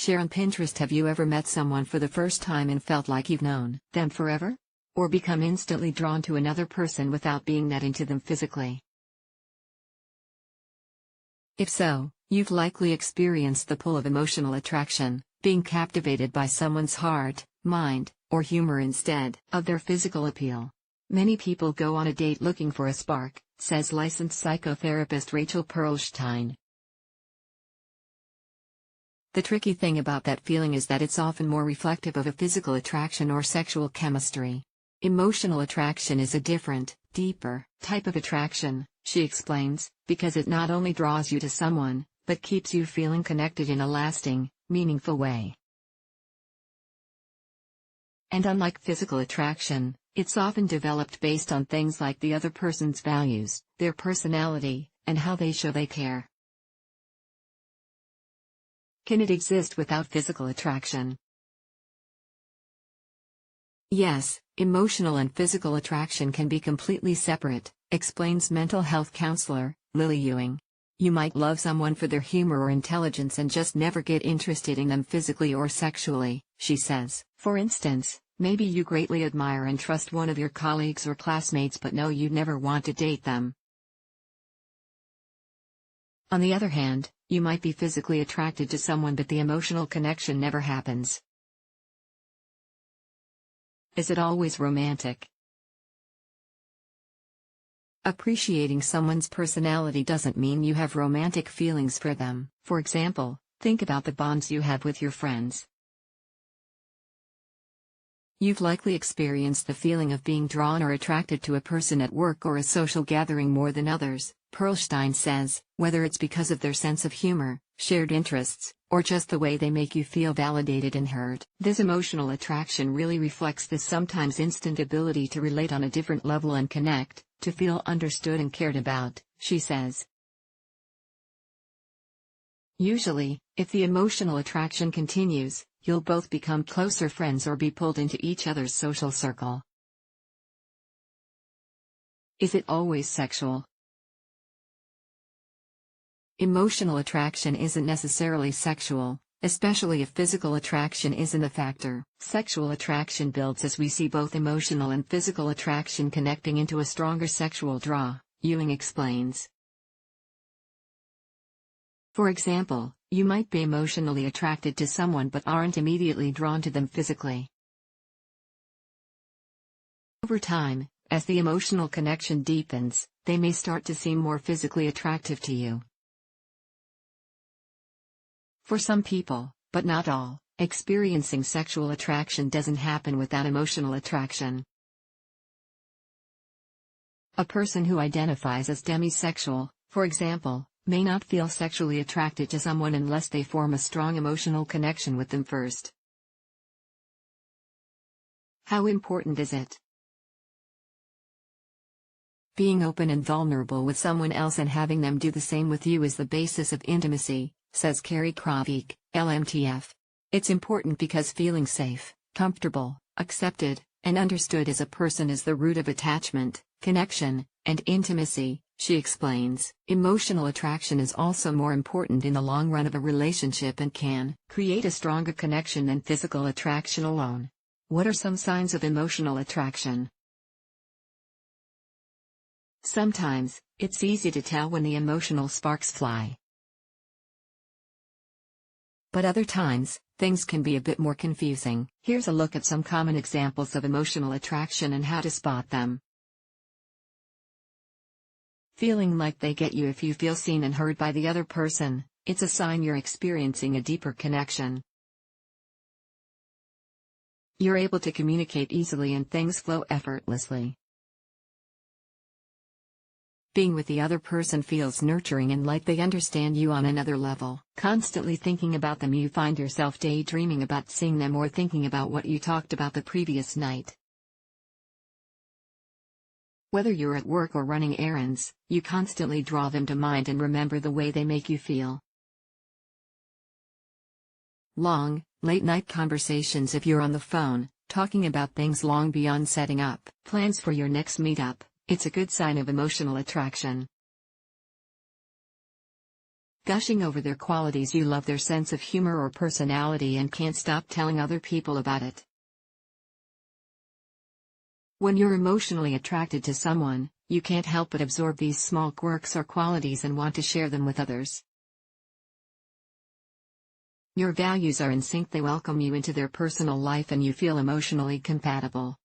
Share on Pinterest. Have you ever met someone for the first time and felt like you've known them forever? Or become instantly drawn to another person without being that into them physically? If so, you've likely experienced the pull of emotional attraction, being captivated by someone's heart, mind, or humor instead of their physical appeal. Many people go on a date looking for a spark, says licensed psychotherapist Rachel Perlstein. The tricky thing about that feeling is that it's often more reflective of a physical attraction or sexual chemistry. Emotional attraction is a different, deeper type of attraction, she explains, because it not only draws you to someone, but keeps you feeling connected in a lasting, meaningful way. And unlike physical attraction, it's often developed based on things like the other person's values, their personality, and how they show they care. Can it exist without physical attraction? Yes, emotional and physical attraction can be completely separate, explains mental health counselor Lily Ewing. You might love someone for their humor or intelligence and just never get interested in them physically or sexually, she says. For instance, maybe you greatly admire and trust one of your colleagues or classmates but know you'd never want to date them. On the other hand, you might be physically attracted to someone but the emotional connection never happens. Is it always romantic? Appreciating someone's personality doesn't mean you have romantic feelings for them. For example, think about the bonds you have with your friends. You've likely experienced the feeling of being drawn or attracted to a person at work or a social gathering more than others, Perlstein says, whether it's because of their sense of humor, shared interests, or just the way they make you feel validated and heard. This emotional attraction really reflects this sometimes instant ability to relate on a different level and connect, to feel understood and cared about, she says. Usually, if the emotional attraction continues, you'll both become closer friends or be pulled into each other's social circle. Is it always sexual? Emotional attraction isn't necessarily sexual, especially if physical attraction isn't a factor. Sexual attraction builds as we see both emotional and physical attraction connecting into a stronger sexual draw, Ewing explains. For example, you might be emotionally attracted to someone but aren't immediately drawn to them physically. Over time, as the emotional connection deepens, they may start to seem more physically attractive to you. For some people, but not all, experiencing sexual attraction doesn't happen without emotional attraction. A person who identifies as demisexual, for example, may not feel sexually attracted to someone unless they form a strong emotional connection with them first. How important is it? Being open and vulnerable with someone else and having them do the same with you is the basis of intimacy, says Carrie Kravik, LMTF. It's important because feeling safe, comfortable, accepted, and understood as a person is the root of attachment, connection, and intimacy, she explains. Emotional attraction is also more important in the long run of a relationship and can create a stronger connection than physical attraction alone. What are some signs of emotional attraction? Sometimes, it's easy to tell when the emotional sparks fly. But other times, things can be a bit more confusing. Here's a look at some common examples of emotional attraction and how to spot them. Feeling like they get you. If you feel seen and heard by the other person, it's a sign you're experiencing a deeper connection. You're able to communicate easily and things flow effortlessly. Being with the other person feels nurturing and like they understand you on another level. Constantly thinking about them, you find yourself daydreaming about seeing them or thinking about what you talked about the previous night. Whether you're at work or running errands, you constantly draw them to mind and remember the way they make you feel. Long, late-night conversations. If you're on the phone, talking about things long beyond setting up plans for your next meetup, it's a good sign of emotional attraction. gushing over their qualities. You love their sense of humor or personality and can't stop telling other people about it. When you're emotionally attracted to someone, you can't help but absorb these small quirks or qualities and want to share them with others. Your values are in sync. They welcome you into their personal life and you feel emotionally compatible.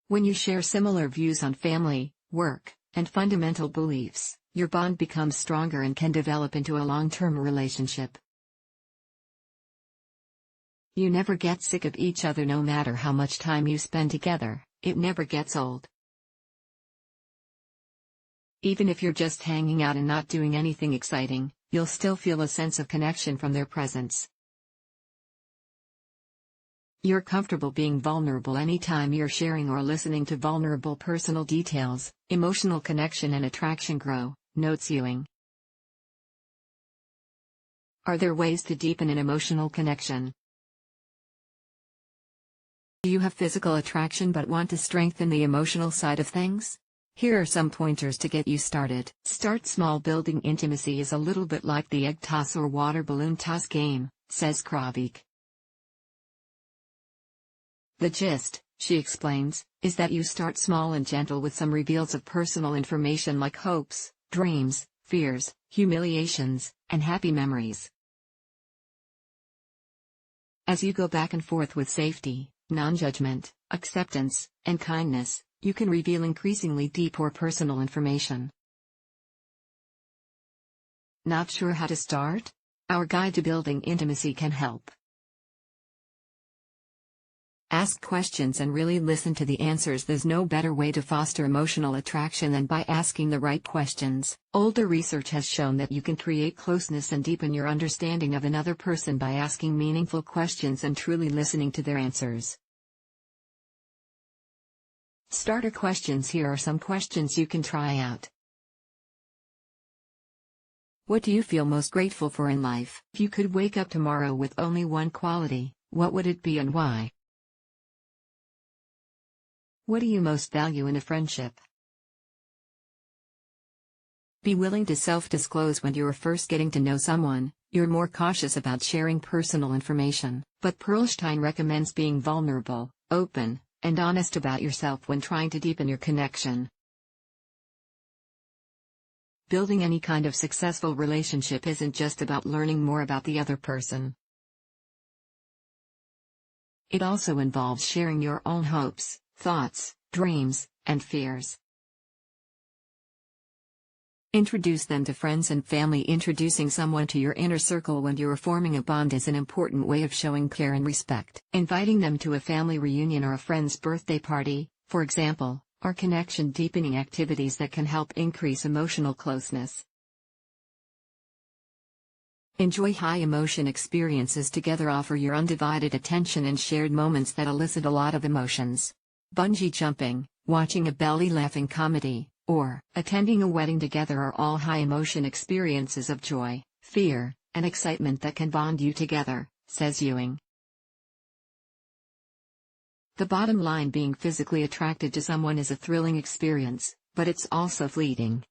When you share similar views on family, work, and fundamental beliefs, your bond becomes stronger and can develop into a long-term relationship. You never get sick of each other. No matter how much time you spend together, it never gets old. Even if you're just hanging out and not doing anything exciting, you'll still feel a sense of connection from their presence. You're comfortable being vulnerable anytime you're sharing or listening to vulnerable personal details. Emotional connection and attraction grow, notes Ewing. Are there ways to deepen an emotional connection? Do you have physical attraction but want to strengthen the emotional side of things? Here are some pointers to get you started. Start small. Building intimacy is a little bit like the egg toss or water balloon toss game, says Kravik. The gist, she explains, is that you start small and gentle with some reveals of personal information like hopes, dreams, fears, humiliations, and happy memories. As you go back and forth with safety, non-judgment, acceptance, and kindness, you can reveal increasingly deep or personal information. Not sure how to start? Our guide to building intimacy can help. Ask questions and really listen to the answers. There's no better way to foster emotional attraction than by asking the right questions. Older research has shown that you can create closeness and deepen your understanding of another person by asking meaningful questions and truly listening to their answers. Starter questions. Here are some questions you can try out. What do you feel most grateful for in life? If you could wake up tomorrow with only one quality, what would it be and why? What do you most value in a friendship? Be willing to self-disclose. When you're first getting to know someone, you're more cautious about sharing personal information, but Perlstein recommends being vulnerable, open, and honest about yourself when trying to deepen your connection. Building any kind of successful relationship isn't just about learning more about the other person. It also involves sharing your own hopes, thoughts, dreams, and fears. Introduce them to friends and family. Introducing someone to your inner circle when you are forming a bond is an important way of showing care and respect. Inviting them to a family reunion or a friend's birthday party, for example, are connection-deepening activities that can help increase emotional closeness. Enjoy high-emotion experiences together. Offer your undivided attention and shared moments that elicit a lot of emotions. Bungee jumping, watching a belly-laughing comedy, or attending a wedding together are all high-emotion experiences of joy, fear, and excitement that can bond you together, says Ewing. The bottom line: being physically attracted to someone is a thrilling experience, but it's also fleeting.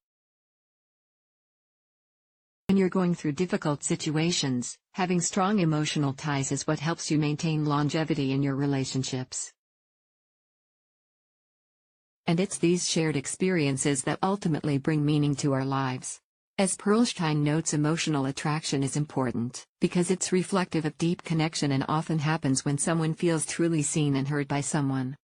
When you're going through difficult situations, having strong emotional ties is what helps you maintain longevity in your relationships. And it's these shared experiences that ultimately bring meaning to our lives. As Perlstein notes, emotional attraction is important because it's reflective of deep connection and often happens when someone feels truly seen and heard by someone.